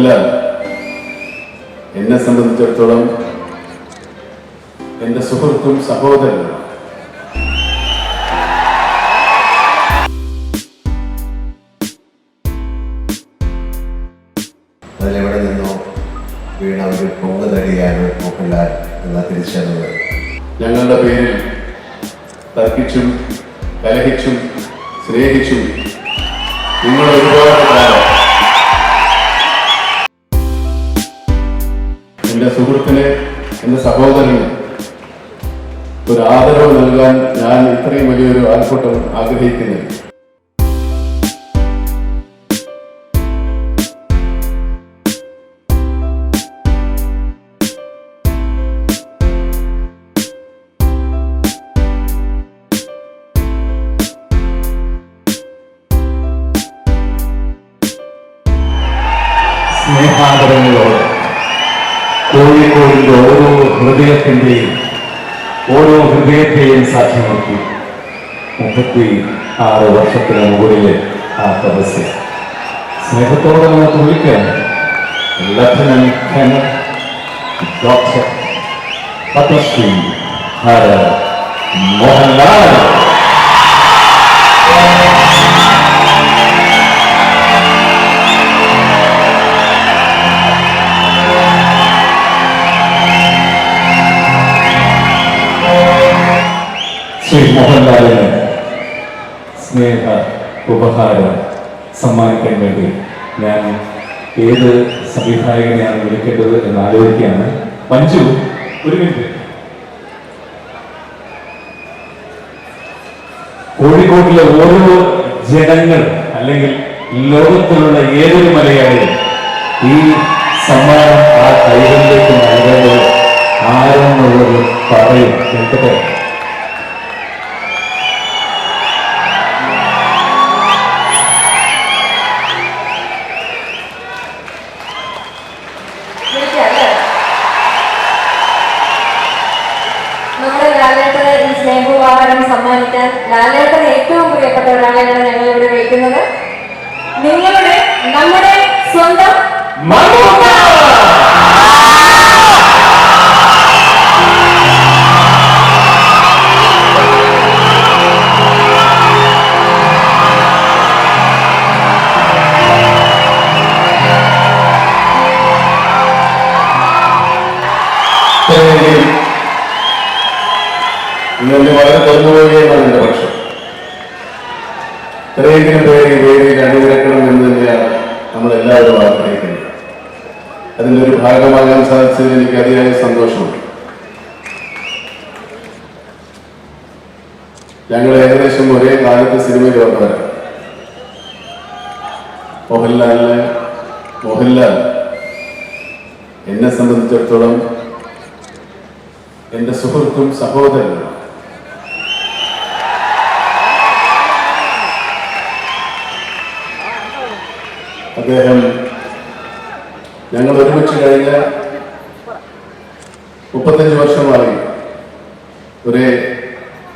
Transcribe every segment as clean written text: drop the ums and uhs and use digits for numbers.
മോഹൻലാൽ എന്നെ സംബന്ധിച്ചിടത്തോളം എൻ്റെ സുഹൃത്തും സഹോദരനും. അതിലെവിടെ നിന്നോ വീണ ഒരു പൊങ്ങ് തടിയാണ് മോഹൻലാൽ എന്ന തിരിച്ചറിവ്. ഞങ്ങളുടെ പേരിൽ തർക്കിച്ചും കലഹിച്ചും സ്നേഹിച്ചും നിങ്ങൾ ഒരുപാട് കാലം എൻ്റെ സുഹൃത്തിന്, എൻ്റെ സഹോദരന് ഒരു ആദരവ് നൽകാൻ ഞാൻ ഇത്രയും വലിയൊരു ആൾക്കൂട്ടം ആഗ്രഹിക്കുന്നില്ല. സ്നേഹാദരങ്ങളോട് കോഴിക്കോടിന്റെ ഓരോ ഹൃദയത്തെയും സാധ്യമാക്കി 36 വർഷത്തിന് മുകളിലെ ആ തപസ്യ സ്നേഹത്തോടെ നമുക്ക് വിളിക്കാൻ lieutenant colonel doctor Padmashri Mohanlal. Shri മോഹൻലാലിന് സ്നേഹ ഉപഹാരം സമ്മാനിക്കാൻ വേണ്ടി ഞാൻ ഏത് സംവിധായകനെയാണ് വിളിക്കേണ്ടത് എന്ന് ആലോചിക്കുകയാണ്. മഞ്ജു, ഒരു മിനിറ്റ്. കോഴിക്കോട്ടിലെ ഓരോ ജനങ്ങൾ അല്ലെങ്കിൽ ലോകത്തിലുള്ള ഏതൊരു മലയാളിയും ഈ സമ്മാനം ആ കൈകളിലേക്ക് നൽകേണ്ടത് ആരെന്നുള്ളത് പറയും. കേൾക്കട്ടെ. നമ്മുടെ ലാലേട്ടന് ഈ സ്നേഹോപഹാരം സമ്മാനിക്കാൻ ലാലേട്ടന് ഏറ്റവും പ്രിയപ്പെട്ട ഒരാളെയാണ് ഞങ്ങൾ ഇവിടെ വിളിക്കുന്നത്. നിങ്ങളുടെ നമ്മുടെ സ്വന്തം ഇങ്ങനെ വളരെ തുറന്നുപോവുകയാണ് എൻ്റെ പക്ഷം. ഇത്രയെങ്കിലും പേര് ഈ വേദിയിൽ അണിനിരക്കണം എന്ന് തന്നെയാണ് നമ്മളെല്ലാവരും ആഗ്രഹിക്കുന്നത്. അതിൻ്റെ ഒരു ഭാഗമാകാൻ സാധിച്ചതിൽ എനിക്ക് അതിയായ സന്തോഷമുണ്ട്. ഞങ്ങൾ ഏകദേശം ഒരേ കാലത്ത് സിനിമയിൽ വന്നവരാണ്. മോഹൻലാൽ എന്നെ സംബന്ധിച്ചിടത്തോളം എൻ്റെ സുഹൃത്തും സഹോദരനും. അദ്ദേഹം ഞങ്ങൾ ഒരുമിച്ച് കഴിഞ്ഞ 35 വർഷമായി ഒരേ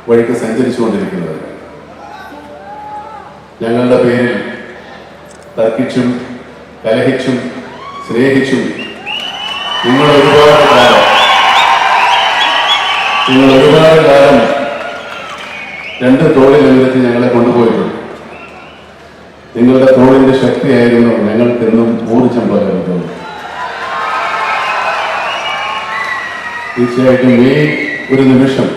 വഴിക്ക് സഞ്ചരിച്ചുകൊണ്ടിരിക്കുന്നത്. ഞങ്ങളുടെ പേരിൽ തർക്കിച്ചും കലഹിച്ചും സ്നേഹിച്ചും നിങ്ങൾ ഒരുപാട് കാലം രണ്ട് തോളിൽ നിരത്തി ഞങ്ങളെ കൊണ്ടുപോയിട്ടുണ്ട്. നിങ്ങളുടെ തോളിന്റെ ശക്തിയായിരുന്നു ഞങ്ങൾക്കെന്നും ഊർജം പകരുന്നത്. തീർച്ചയായിട്ടും ഈ ഒരു നിമിഷം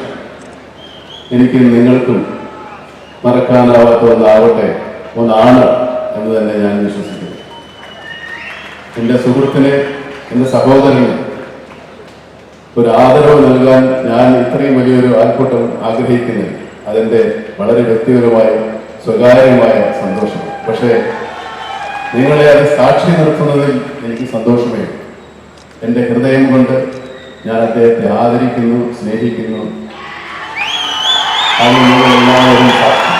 എനിക്ക് നിങ്ങൾക്കും മറക്കാനാവാത്ത ഒന്നാണ് എന്ന് തന്നെ ഞാൻ വിശ്വസിക്കുന്നു. എൻ്റെ സുഹൃത്തിന്, എൻ്റെ സഹോദരന് ഒരു ആദരവ് നൽകാൻ ഞാൻ ഇത്രയും വലിയൊരു ആൾക്കൂട്ടം ആഗ്രഹിക്കുന്നില്ല. അതിൻ്റെ വളരെ വ്യക്തിപരമായ സ്വകാര്യമായ സന്തോഷം. പക്ഷേ നിങ്ങളെ അത് സാക്ഷി നിർത്തുന്നതിൽ എനിക്ക് സന്തോഷമേ. എൻ്റെ ഹൃദയം കൊണ്ട് ഞാൻ അദ്ദേഹത്തെ ആദരിക്കുന്നു, സ്നേഹിക്കുന്നു. അത് നിങ്ങളെല്ലാവരും സാക്ഷി.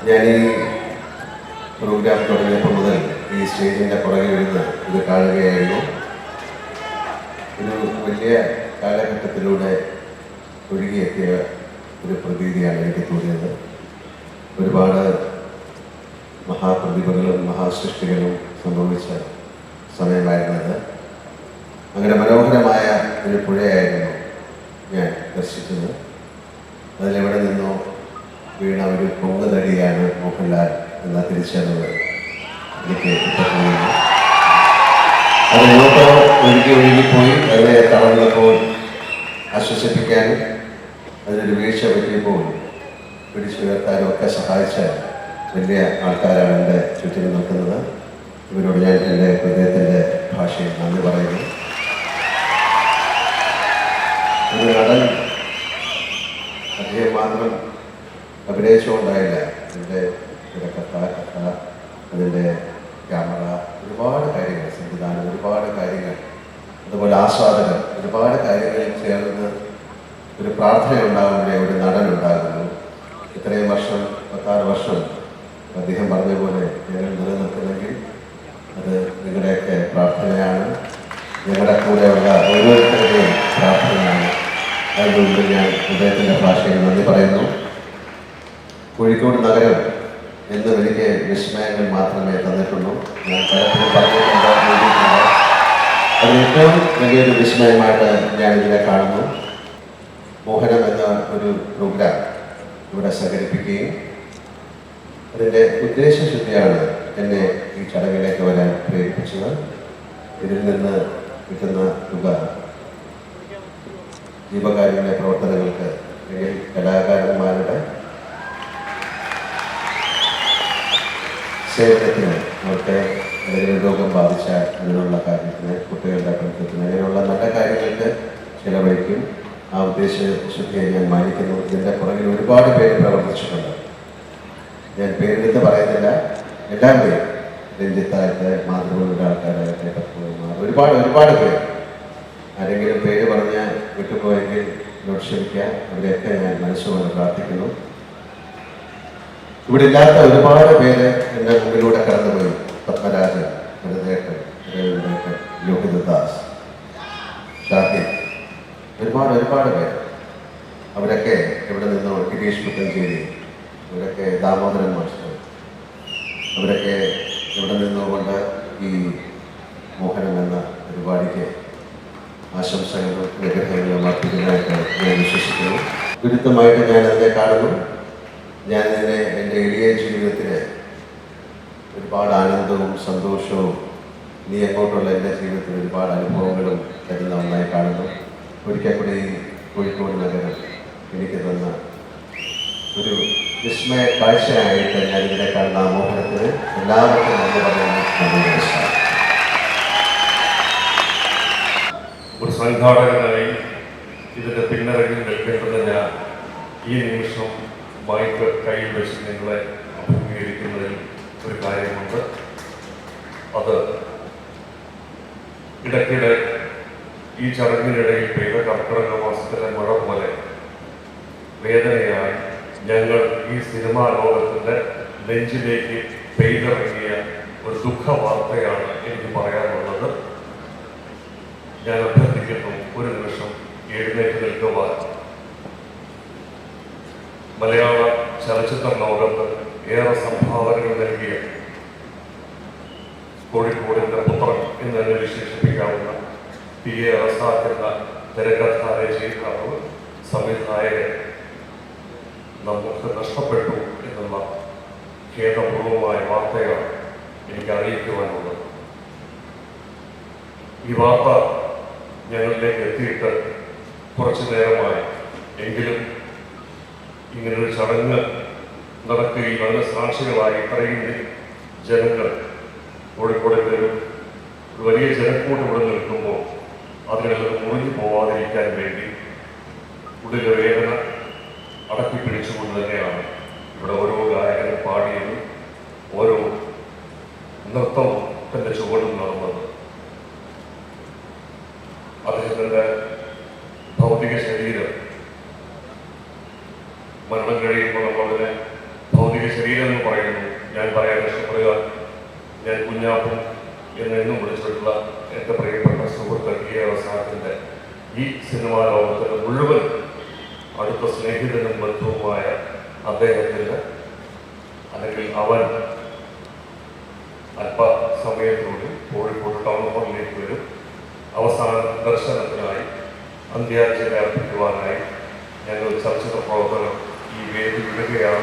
ഞാൻ ഈ പ്രോഗ്രാം തുടങ്ങിയപ്പോൾ മുതൽ ഈ സ്റ്റേജിൻ്റെ പുറകെ വരുന്ന ഇത് കാണുകയായിരുന്നു. ഒരു വലിയ കാലഘട്ടത്തിലൂടെ ഒഴുകിയെത്തിയ ഒരു പ്രതീതിയാണ് എനിക്ക് തോന്നിയത്. ഒരുപാട് മഹാപ്രതിഭകളും മഹാസൃഷ്ടികളും സംഭവിച്ച സമയമായിരുന്നത്. അങ്ങനെ മനോഹരമായ ഒരു പുഴയായിരുന്നു ഞാൻ ദർശിച്ചത്. അതിലെവിടെ നിന്നോ വീണ ഒരു പൊങ്ങുതടിയാണ് മോഹൻലാൽ എന്ന തിരിച്ചറിവ് എനിക്ക് ഇപ്പോൾ തോന്നുന്നു. അത് മുന്നോട്ട് ഒഴുകിപ്പോയി. അതിനെ തളർന്നപ്പോൾ ആശ്വസിപ്പിക്കാനും അതിനൊരു വീഴ്ച പറ്റിയപ്പോൾ പിടിച്ചുയർത്താനും ഒക്കെ സഹായിച്ച വലിയ ആൾക്കാരാണ് എൻ്റെ ചുറ്റിനും നിൽക്കുന്നത്. ഇവരോട് ഞാൻ എൻ്റെ ഹൃദയത്തിൻ്റെ ഭാഷയിൽ നന്ദി പറയുന്നു. ഒരു നടൻ അദ്ദേഹം മാത്രം അഭിനയിച്ചുകൊണ്ടായില്ല. അതിൻ്റെ കഥ, അതിൻ്റെ ക്യാമറ, ഒരുപാട് കാര്യങ്ങൾ, സംവിധാനം, ഒരുപാട് കാര്യങ്ങൾ, അതുപോലെ ആസ്വാദകർ, ഒരുപാട് കാര്യങ്ങളിൽ ചേർന്ന് ഒരു പ്രാർത്ഥന ഉണ്ടാകുമ്പോഴേ ഒരു നടൻ ഉണ്ടാകുന്നു. ഇത്രയും വർഷം, 16 വർഷം അദ്ദേഹം പറഞ്ഞ പോലെ ഞങ്ങൾ നിലനിൽക്കുന്നെങ്കിൽ അത് നിങ്ങളുടെയൊക്കെ പ്രാർത്ഥനയാണ്, ഞങ്ങളുടെ കൂടെയുള്ള ഓരോരുത്തരുടെയും പ്രാർത്ഥനയാണ്. അതുകൊണ്ട് ഞാൻ ഹൃദയത്തിൻ്റെ ഭാഷയിൽ നന്ദി പറയുന്നു. കോഴിക്കോട് നഗരം എന്നും എനിക്ക് വിസ്മയങ്ങൾ മാത്രമേ തന്നിട്ടുള്ളൂ. ഞാൻ പലപ്പോഴും പറഞ്ഞിട്ടുണ്ട്, എഴുതിയിട്ടുണ്ട്. അത് ഏറ്റവും വലിയൊരു വിസ്മയമായിട്ട് ഞാനിതിനെ കാണുന്നു. മോഹനം എന്ന ഒരു പ്രോഗ്രാം ഇവിടെ സംഘടിപ്പിക്കുകയും അതിൻ്റെ ഉദ്ദേശശുദ്ധിയാണ് എന്നെ ഈ ചടങ്ങിലേക്ക് വരാൻ പ്രേരിപ്പിച്ചത്. ഇതിൽ നിന്ന് കിട്ടുന്ന തുക ജീവകാരുണ്യ പ്രവർത്തനങ്ങൾക്ക് അല്ലെങ്കിൽ കലാകാരന്മാരുടെ സേവനത്തിന്, അവർക്ക് എന്തെങ്കിലും രോഗം ബാധിച്ചാൽ അതിനുള്ള കാര്യത്തിന്, കുട്ടികളുടെ പഠനത്തിന്, അങ്ങനെയുള്ള നല്ല കാര്യങ്ങൾക്ക് ചിലവഴിക്കും. ആ ഉദ്ദേശശുദ്ധിയെ ഞാൻ മാനിക്കുന്നു. ഇതിൻ്റെ പുറകിൽ ഒരുപാട് പേര് പ്രവർത്തിച്ചിട്ടുണ്ട്. ഞാൻ പേരെടുത്ത് പറയുന്നില്ല, എല്ലാവരെയും, രഞ്ജിത്തായിട്ട്, മാതൃഭൂമിയുടെ ആൾക്കാരായിട്ട്, ഒരുപാട് പേര്. ആരെങ്കിലും പേര് പറഞ്ഞാൽ വിട്ടുപോയെങ്കിൽ എന്നോട് ക്ഷമിക്കാൻ, അവരെയൊക്കെ ഞാൻ മനസ്സുകൊണ്ട് പ്രാർത്ഥിക്കുന്നു. ഇവിടെ ഇല്ലാത്ത ഒരുപാട് പേര് എൻ്റെ മുമ്പിലൂടെ കടന്നുപോയി. പത്മരാജൻ, ഭരതേട്ടൻ, ലോഹിതദാസ്, ഷാഹിദ്, ഒരുപാട് പേര്. അവരൊക്കെ ഇവിടെ നിന്നോ, ഗിരീഷ് പുത്തഞ്ചേരി, അവരൊക്കെ ദാമോദരൻ മാസ്റ്റർ, അവരൊക്കെ ഇവിടെ നിന്നുകൊണ്ട് ഈ മോഹനം എന്ന പരിപാടിക്ക് ആശംസകളും വിഗ്രഹങ്ങളും അർപ്പിക്കുന്നതായിട്ട് ഞാൻ വിശ്വസിക്കുന്നു. ഗുരുത്വമായിട്ട് ഞാൻ അതിനെ കാണുന്നു. ഞാനിതിനെ എൻ്റെ എളിയ ജീവിതത്തിന് ഒരുപാട് ആനന്ദവും സന്തോഷവും ഇനി അങ്ങോട്ടുള്ള എൻ്റെ ജീവിതത്തിൽ ഒരുപാട് അനുഭവങ്ങളും തരുന്ന ഒന്നായി കാണുന്നു. ഒരിക്കൽ കൂടി കോഴിക്കോട് നഗരം എനിക്ക് തന്ന ഒരു വിസ്മയ കാഴ്ചയായിട്ട് ഞാൻ ഇതിനെ കാണുന്ന ആ മോഹനത്തിന് എല്ലാവർക്കും നന്ദി പറയുന്നു. നന്ദി, നമസ്കാരം. ഒരു സംഘാടകനായി ഇതിൻ്റെ പിന്നറകിൽ നിൽക്കേണ്ടത് ഞാൻ ഈ നിമിഷം മൈക്ക് കയ്യിൽ വെച്ച് നിങ്ങളെ അഭിമുഖീകരിക്കുന്നതിൽ ഒരു കാര്യമുണ്ട്. അത് ഇടയ്ക്കിടെ ഈ ചടങ്ങിനിടയിൽ പെയ്ത കർക്കിടക മാസത്തിലെ മഴ പോലെ വേദനയായി ഞങ്ങൾ ഈ സിനിമാ ലോകത്തിൻ്റെ നെഞ്ചിലേക്ക് പെയ്തിറങ്ങിയ ഒരു ദുഃഖ വാർത്തയാണ് എനിക്ക് പറയാനുള്ളത്. ഞാൻ അഭ്യർത്ഥിക്കുന്നു, ഒരു നിമിഷം എഴുന്നേറ്റ് നിൽക്കുവാൻ. മലയാള ചലച്ചിത്ര ലോകത്ത് ഏറെ സംഭാവനകൾ നൽകിയ കോഴിക്കോടിൻ്റെ പുത്രൻ എന്ന് തന്നെ വിശേഷിപ്പിക്കാവുന്ന PA റസാഖ് എന്ന തിരക്കഥാരചയിതാവ്, സംവിധായകൻ നമുക്ക് നഷ്ടപ്പെട്ടു എന്നുള്ള ഖേദപൂർവമായ വാർത്തയാണ് എനിക്ക് അറിയിക്കുവാനുള്ളത്. ഈ വാർത്ത ഞങ്ങളിലേക്ക് എത്തിയിട്ട് കുറച്ചു നേരമായി. എങ്കിലും ഇങ്ങനൊരു ചടങ്ങ് നടക്കുകയും അതിന് സാക്ഷികളായി ഇത്രയും ജനങ്ങൾ കോഴിക്കോടിൻ്റെ ഒരു വലിയ ജനക്കൂട്ട് ഇവിടെ നിൽക്കുമ്പോൾ അതിനെല്ലാം മുറിഞ്ഞു പോവാതിരിക്കാൻ വേണ്ടി ഉള്ളിലെ വേദന അടക്കി പിടിച്ചുകൊണ്ട് തന്നെയാണ് ഇവിടെ ഓരോ ഗായകനും പാടിയതും ഓരോ നൃത്തവും തൻ്റെ ചുവടും നടന്നത്. അദ്ദേഹത്തിൻ്റെ ഭൗതിക ശരീരം മരണം കഴിയുമ്പോൾ നമ്മളതിനെ ഭൗതിക ശരീരം എന്ന് പറയുന്നു. ഞാൻ പറയാൻ ഇഷ്ടപ്പെടുക, ഞാൻ കുഞ്ഞാപ്പും എന്നെന്നും വിളിച്ചിട്ടുള്ള എൻ്റെ പ്രിയപ്പെട്ട സുഹൃത്ത് PA റസാഖിൻ്റെ ഈ സിനിമാ ലോകത്തിൻ്റെ മുഴുവൻ അടുത്ത സ്നേഹിതനും ബന്ധവുമായ അദ്ദേഹത്തിൻ്റെ, അല്ലെങ്കിൽ അവൻ അല്പ സമയത്തിനുള്ളിൽ കോഴിക്കോട് ടൗൺ ഹാളിലേക്ക് വരും. അവസാന ദർശനത്തിനായി അന്ത്യാഞ്ജലി അർപ്പിക്കുവാനായി ഞങ്ങൾ ചർച്ചിത പ്രവർത്തകർ ഈ വേദി വിടുകയാണ്.